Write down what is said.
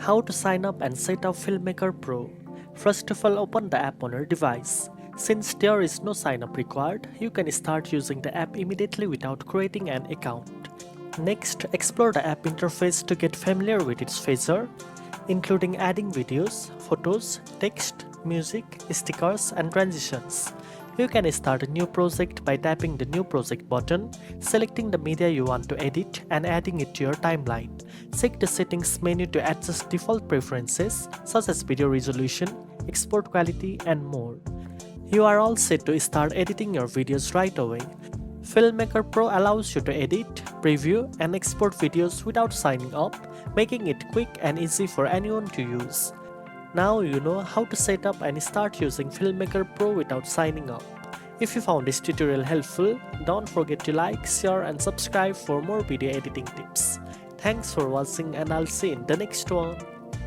How to sign up and set up Filmmaker Pro. First of all, open the app on your device. Since there is no sign up required, you can start using the app immediately without creating an account. Next, explore the app interface to get familiar with its features, including adding videos, photos, text, music, stickers, and transitions. You can start a new project by tapping the New Project button, selecting the media you want to edit, and adding it to your timeline. Check the Settings menu to adjust default preferences such as video resolution, export quality, and more. You are all set to start editing your videos right away. Filmmaker Pro allows you to edit, preview, and export videos without signing up, making it quick and easy for anyone to use. Now you know how to set up and start using Filmmaker Pro without signing up. If you found this tutorial helpful, don't forget to like, share, and subscribe for more video editing tips. Thanks for watching, and I'll see you in the next one.